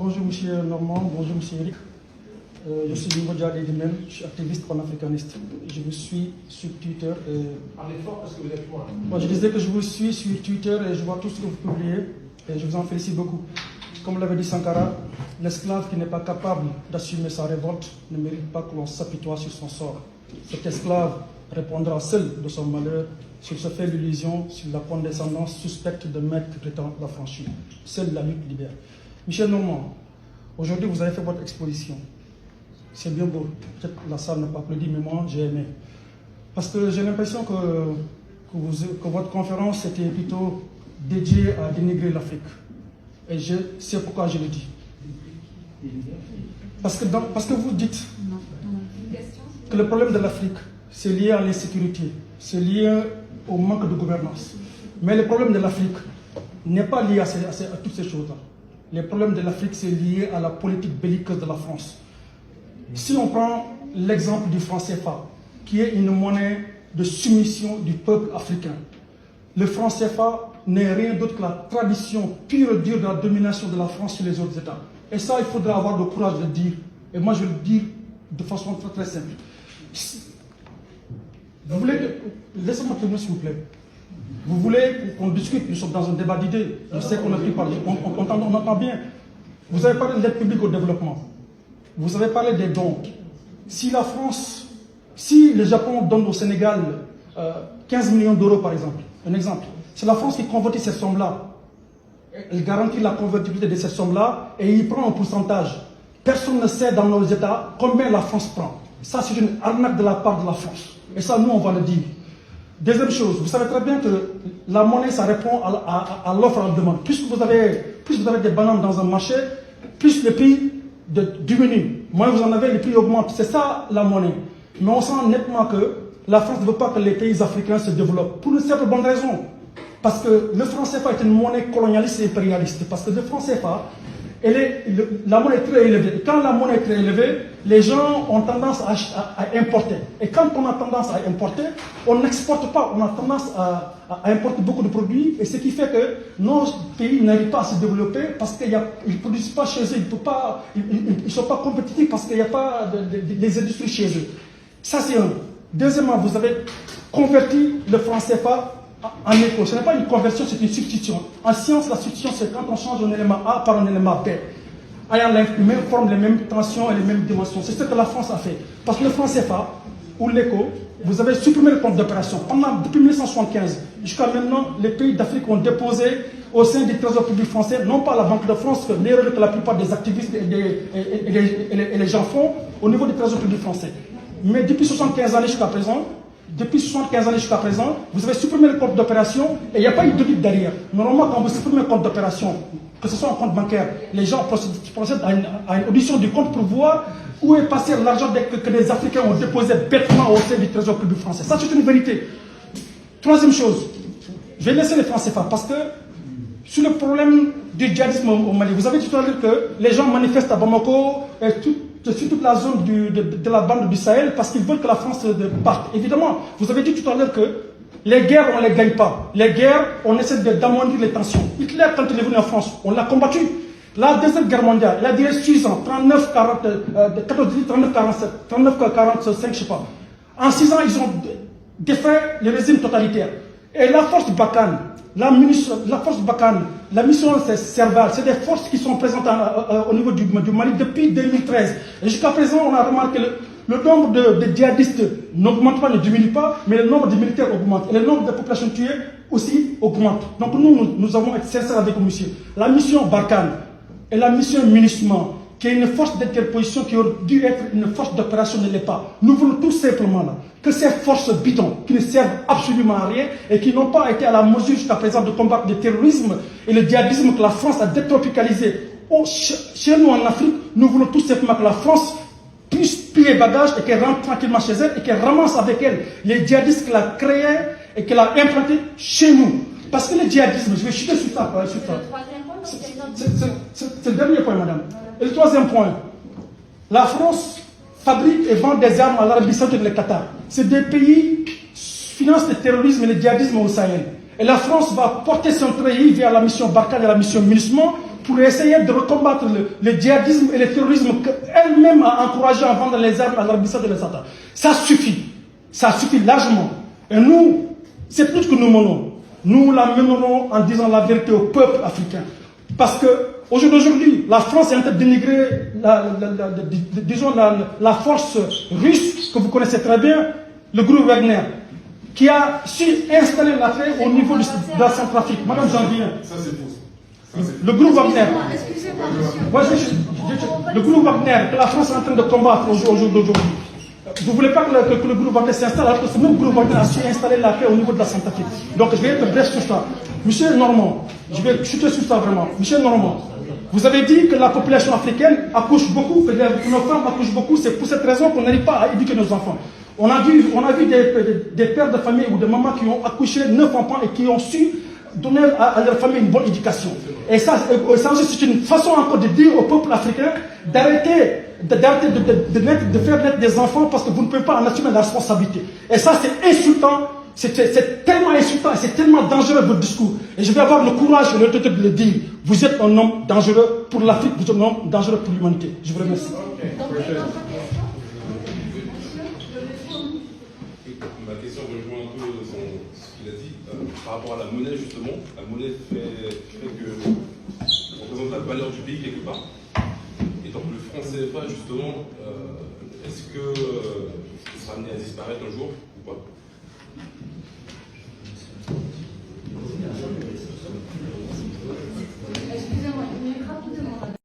Bonjour Monsieur Normand, bonjour Monsieur Eric. Je suis Bingo Djadidimel, je suis activiste panafricaniste. Je vous suis sur Twitter. Parlez fort parce que vous êtes loin. Moi, je disais que je vous suis sur Twitter et je vois tout ce que vous publiez et je vous en félicite beaucoup. Comme l'avait dit Sankara, l'esclave qui n'est pas capable d'assumer sa révolte ne mérite pas que l'on s'apitoie sur son sort. Cet esclave répondra seul de son malheur s'il se fait l'illusion sur la condescendance suspecte de maître qui prétend l'affranchir. Seule la lutte libère. Michel Normand, aujourd'hui vous avez fait votre exposition. C'est bien beau. Peut-être que la salle n'a pas applaudi, mais moi j'ai aimé. Parce que j'ai l'impression que votre conférence était plutôt dédiée à dénigrer l'Afrique. Et je sais pourquoi je le dis. Parce que vous dites que le problème de l'Afrique, c'est lié à l'insécurité, c'est lié au manque de gouvernance. Mais le problème de l'Afrique n'est pas lié à toutes ces choses-là. Le problème de l'Afrique, c'est lié à la politique belliqueuse de la France. Si on prend l'exemple du franc CFA, qui est une monnaie de soumission du peuple africain, le franc CFA n'est rien d'autre que la tradition pure et dure de la domination de la France sur les autres États. Et ça, il faudra avoir le courage de le dire. Et moi, je le dis de façon très très simple. Vous voulez que... Laissez-moi terminer, s'il vous plaît. Vous voulez qu'on discute, nous sommes dans un débat d'idées. Je sais qu'on a pu parler, on entend bien. Vous avez parlé de l'aide publique au développement. Vous avez parlé des dons. Si la France, si le Japon donne au Sénégal 15 millions d'euros par exemple, un exemple, c'est la France qui convertit ces sommes-là. Elle garantit la convertibilité de ces sommes-là et il prend un pourcentage. Personne ne sait dans nos États combien la France prend. Ça, c'est une arnaque de la part de la France. Et ça, nous, on va le dire. Deuxième chose, vous savez très bien que la monnaie, ça répond à l'offre et à la demande. Plus vous avez des bananes dans un marché, plus les prix diminuent. Moins vous en avez, les prix augmentent. C'est ça la monnaie. Mais on sent nettement que la France ne veut pas que les pays africains se développent. Pour une simple bonne raison. Parce que le franc CFA est une monnaie colonialiste et impérialiste. Parce que le franc CFA, la monnaie est très élevée. Et quand la monnaie est très élevée, les gens ont tendance à importer. Et quand on a tendance à importer, on n'exporte pas. On a tendance à importer beaucoup de produits. Et ce qui fait que nos pays n'arrivent pas à se développer parce qu'ils ne produisent pas chez eux. Ils ne sont pas compétitifs parce qu'il n'y a pas des industries chez eux. Ça, c'est un. Deuxièmement, vous avez converti le franc CFA en écho. Ce n'est pas une conversion, c'est une substitution. En science, la substitution, c'est quand on change un élément A par un élément B, ayant les mêmes formes, les mêmes tensions et les mêmes dimensions. C'est ce que la France a fait. Parce que le franc CFA, ou l'écho, vous avez supprimé le compte d'opération. Depuis 1975, jusqu'à maintenant, les pays d'Afrique ont déposé au sein du Trésor public français, non pas la Banque de France, l'erreur que la plupart des activistes et les gens font, au niveau du Trésor public français. Mais depuis 75 années jusqu'à présent, vous avez supprimé le compte d'opération et il n'y a pas eu d'audit derrière. Normalement, quand vous supprimez un compte d'opération, que ce soit un compte bancaire, les gens procèdent à une audition du compte pour voir où est passé l'argent que les Africains ont déposé bêtement au sein du Trésor public français. Ça, c'est une vérité. Troisième chose, je vais laisser les francs CFA parce que sur le problème du djihadisme au Mali, vous avez dit tout à l'heure que les gens manifestent à Bamako et sur toute la zone de la bande du Sahel parce qu'ils veulent que la France parte. Évidemment, vous avez dit tout à l'heure que les guerres, on ne les gagne pas. Les guerres, on essaie d'amoindrir les tensions. Hitler, quand il est venu en France, on l'a combattu. La Deuxième Guerre mondiale, elle a duré 6 ans, 39, 47, 39, 45, je ne sais pas. En 6 ans, ils ont défait le régime totalitaire. Et la force Barkhane, la mission c'est Serval, c'est des forces qui sont présentes au niveau du Mali depuis 2013. Et jusqu'à présent, on a remarqué le nombre de djihadistes n'augmente pas, ne diminue pas, mais le nombre de militaires augmente. Et le nombre de populations tuées aussi augmente. Donc nous avons été sincères avec vous, monsieur. La mission Barkhane et la mission MINUSMA, qui est une force d'interposition qui aurait dû être une force d'opération, ne l'est pas. Nous voulons tout simplement là, que ces forces bidons, qui ne servent absolument à rien et qui n'ont pas été à la mesure jusqu'à présent de combattre le terrorisme et le djihadisme que la France a détropicalisé. Chez nous en Afrique, nous voulons tout simplement que la France puisse plier les bagages et qu'elle rentre tranquillement chez elle et qu'elle ramasse avec elle les djihadistes qu'elle a créés et qu'elle a implantés chez nous. Parce que le djihadisme, je vais chuter sur ça. C'est le dernier point, madame. Et le troisième point, la France fabrique et vend des armes à l'Arabie Saoudite et le Qatar. C'est des pays qui financent le terrorisme et le djihadisme au Sahel. Et la France va porter son pays vers la mission Barkhane et la mission MINUSMA pour essayer de combattre le djihadisme et le terrorisme qu'elle-même a encouragé à vendre les armes à l'Arabie Saoudite et les États. Ça suffit largement. Et nous, c'est plus que nous menons. Nous la mènerons en disant la vérité au peuple africain. Parce que aujourd'hui, la France est en train de dénigrer la force russe que vous connaissez très bien, le groupe Wagner, qui a su installer la paix au niveau de la Centrafrique. Madame Janvier. Ça, c'est faux. Le groupe Wagner. Excusez-moi, monsieur. Le groupe Wagner que la France est en train de combattre aujourd'hui. Vous ne voulez pas que le groupe Wagner s'installe, alors que ce même groupe Wagner a su installer la paix au niveau de la Centrafrique. Donc je vais être bref sur ça. Monsieur Normand, je vais chuter sur ça vraiment. Monsieur Normand, vous avez dit que la population africaine accouche beaucoup, que nos femmes accouchent beaucoup. C'est pour cette raison qu'on n'arrive pas à éduquer nos enfants. On a vu des pères de famille ou des mamans qui ont accouché 9 enfants et qui ont su donner à leur famille une bonne éducation. Et ça c'est une façon encore de dire au peuple africain d'arrêter de faire naître des enfants parce que vous ne pouvez pas en assumer la responsabilité. Et ça c'est insultant, c'est tellement insultant et c'est tellement dangereux votre discours. Et je vais avoir le courage et l'autorité de le dire. Vous êtes un homme dangereux pour l'Afrique, vous êtes un homme dangereux pour l'humanité. Je vous remercie. Ma question rejoint un peu ce qu'il a dit. Par rapport à la monnaie, justement, la monnaie fait que représente la valeur du pays quelque part. Et donc le franc CFA, justement, est-ce que ça sera amené à disparaître un jour ou pas?